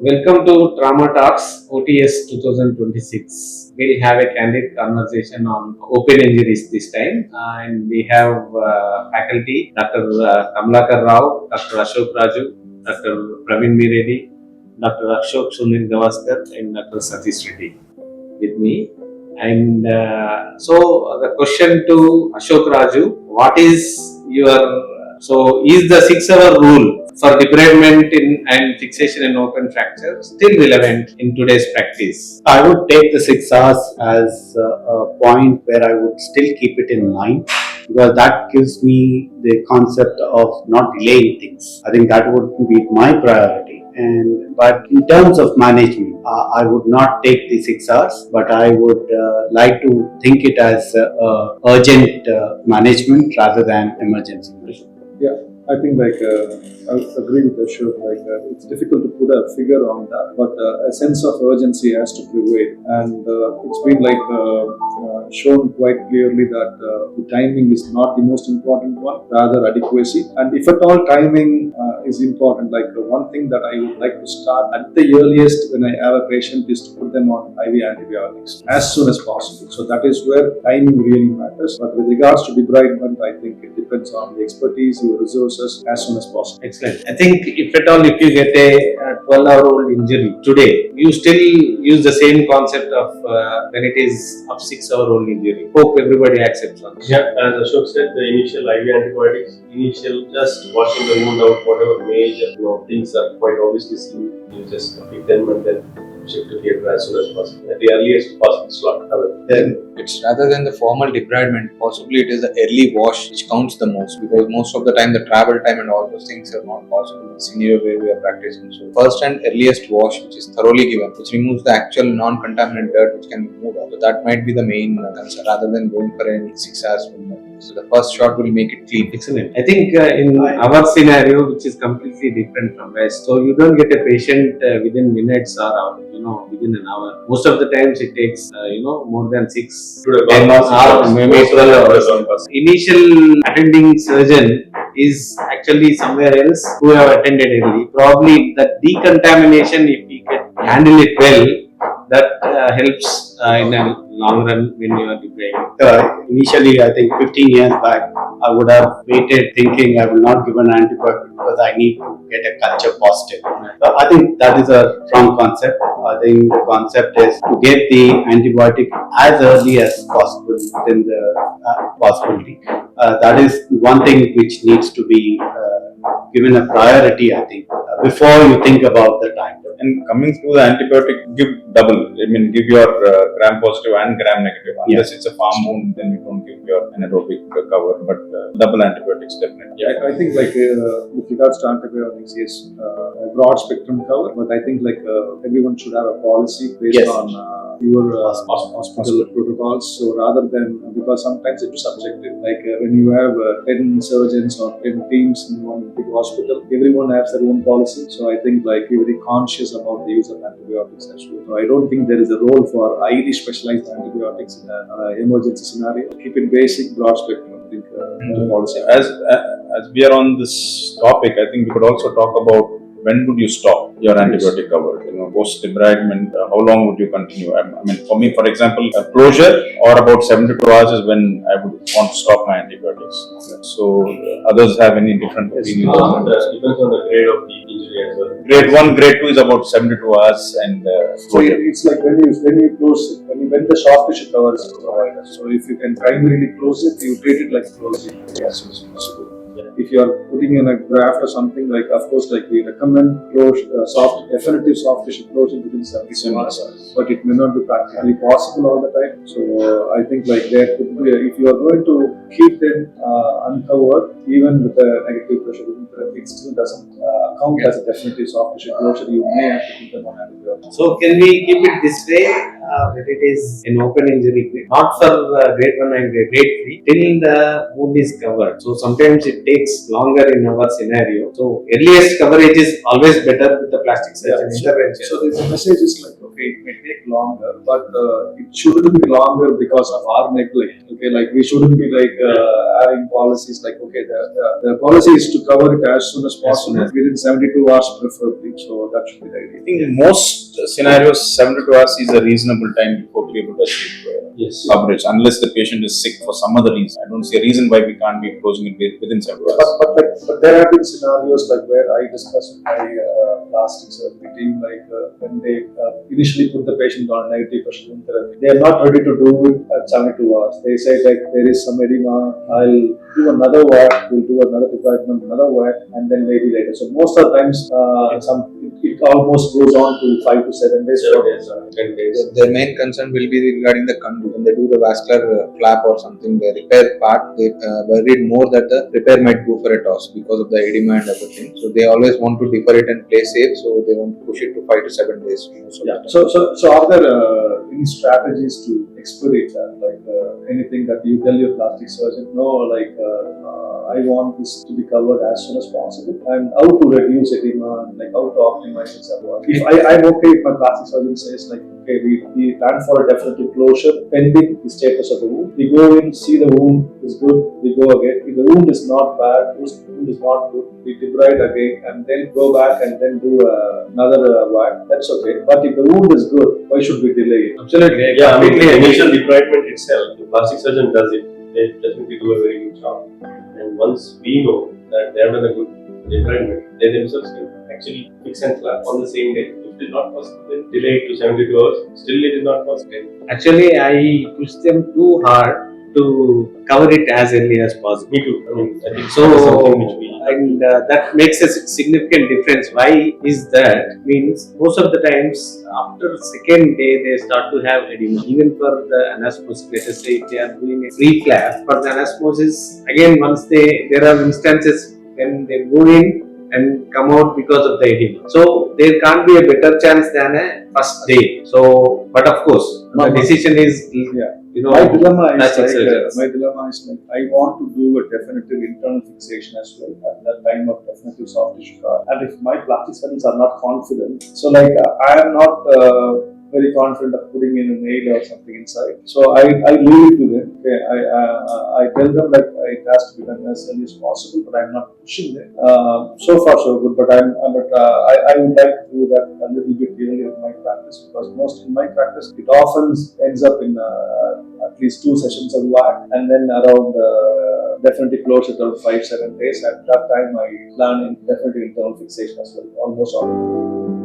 Welcome to Trauma Talks OTS 2026. We'll have a candid conversation on open injuries this time. And we have faculty Dr. Kamlakar Rao, Dr. Ashok Raju, Dr. Praveen Miredi, Dr. Ashok Sunil Gavaskar, and Dr. Satish Reddy with me. And so the question to Ashok Raju, what is is the 6-hour rule for debridement and fixation in open fracture still relevant in today's practice? I would take the 6 hours as a point where I would still keep it in mind because that gives me the concept of not delaying things. I think that would be my priority. But in terms of management, I would not take the 6 hours, but I would like to think it as urgent management rather than emergency management. Yeah, I think I agree with Ashok. It's difficult to put a figure on that, but a sense of urgency has to prevail, and it's been shown quite clearly that the timing is not the most important one, rather adequacy. And if at all timing is important, one thing that I would like to start at the earliest when I have a patient is to put them on IV antibiotics as soon as possible. So that is where timing really matters. But with regards to debridement, I think it depends on the expertise, your resources, as soon as possible. Excellent. I think if you get a 12-hour-old injury today, you still use the same concept of when it is of 6-hour-old injury. Hope everybody accepts on this. Yeah, as Ashok said, the initial IV antibiotics, just washing the wound out, whatever major things are quite obviously seen, you just pick them and then shift to theatre as soon as possible, at the earliest possible slot. Then it's rather than the formal debridement, possibly it is the early wash which counts the most, because most of the time the travel time and all those things are not possible in scenario where we are practicing. So first and earliest wash which is thoroughly given, which removes the actual non-contaminant dirt which can be moved out. So that might be the main concern rather than going for any 6 hours. So the first shot will make it clean. Excellent. I think in our scenario, which is completely different from West, so you don't get a patient within minutes or within an hour. Most of the times it takes more than 6 to 10 hours, maybe 12 hours. Initial attending surgeon is actually somewhere else who have attended early. Probably the decontamination, if we can handle it well, that helps in a long run when you are debriding. Initially, I think 15 years back, I would have waited thinking I will not give an antibiotic because I need to get a culture positive. So I think that is a wrong concept. I think the concept is to get the antibiotic as early as possible within the possibility. That is one thing which needs to be given a priority, I think, before you think about the time. And coming to the antibiotic, give double. Give your gram positive and gram negative. Unless it's a farm wound, then you don't give your anaerobic cover. But double antibiotics definitely. Yeah, I think with regards to antibiotics, yes, a broad spectrum cover. But I think everyone should have a policy based on your hospital protocols. So rather than, because sometimes it's subjective. When you have 10 surgeons or 10 teams in one big hospital, everyone has their own policy. So I think be very conscious about the use of antibiotics as well. So I don't think there is a role for highly specialized antibiotics in an emergency scenario. Keep it basic, broad spectrum. I think the policy. As we are on this topic, I think we could also talk about when would you stop your antibiotic cover? Post debridement, how long would you continue? For me, for example, a closure or about 72 hours is when I would want to stop my antibiotics. So others have any different opinions on that? That depends on the grade of the injury as well. Grade 1, grade 2 is about 72 hours and so it's like when you close it, when the soft tissue cover is provided. So if you can primarily close it, you treat it like closing as soon as possible. If you are putting in a graft or something, of course, we recommend definitive soft tissue closure within 72 hours, but it may not be practically possible all the time. So I think there could be, if you are going to keep them uncovered, even with a negative pressure therapy, it still doesn't count as a definitive soft tissue closure. You may have to put them on antibiotics. So can we keep it this way, that it is an open injury, not for grade 1 and grade 3, till the wound is covered. So sometimes it takes longer in our scenario. So earliest coverage is always better with the plastic surgeon intervention. So the message is it may take longer, but it shouldn't be longer because of our neglect. Okay, like we shouldn't be like having policies like, okay, the policy is to cover it as soon as possible within 72 hours preferably. So that should be the idea. I think in most scenarios, 72 hours is a reasonable time before we're able to achieve coverage, unless the patient is sick for some other reason. I don't see a reason why we can't be closing it within 72 hours. But there have been scenarios like where I discussed with my plastic surgery team, like when they initially put the patient on negative pressure wound therapy, they are not ready to do it at 72 hours. They say like there is some edema, I'll do another whack, we'll do another debridement, another whack, and then maybe later. So most of the times, it almost goes on to 5 to 7 days. 10 days. Their main concern will be regarding the condu. When they do the vascular flap or something, the repair part, they worried more that the repair might go for a toss because of the edema and everything. So they always want to defer it and play safe. So they want to push it to 5 to 7 days. So are there any strategies to expedite that? Like anything that you tell your plastic surgeon, no, like I want this to be covered as soon as possible, and how to reduce edema, and like how to optimize it. If I'm okay if my plastic surgeon says like, okay, we plan for a definitive closure pending the status of the wound. We go in, see the wound is good, we go again. If the wound is not bad, the wound is not good, we debride again and then go back and then do another whack. That's okay. But if the wound is good, why should we delay it? Absolutely. Yeah, I mean, the initial debridement itself, the plastic surgeon does it. They definitely do a very good job. And once we know that they have done a good debridement, they themselves can actually fix and flap on the same day. If it is not possible, then delay it to 72 hours. Still, it is not possible. Actually, I push them too hard to cover it as early as possible. Me too. I mean, I think So, that is something which we. and that makes a significant difference. Why is that? Means most of the times after second day they start to have edema. Even for the anastomosis, let us say if they are doing a free flap for the anastomosis, again once there are instances when they go in and come out because of the edema. So there can't be a better chance than a first day. So, but of course, the decision is, My dilemma is plastic like, surgeons. I want to do a definitive internal fixation as well at that time of definitive soft tissue scar. And if my plastic surgeons are not confident, so like I am not very confident of putting in a nail or something inside. So I leave it to them. Okay, I tell them like it has to be done as early as possible, but I'm not pushing them. So far so good, but I would like to do that a little bit earlier in my practice, because most in my practice it often ends up in at least 2 sessions of whack, and then around definitely close it around 5-7 days. At that time I plan in definitely internal fixation as well, almost all.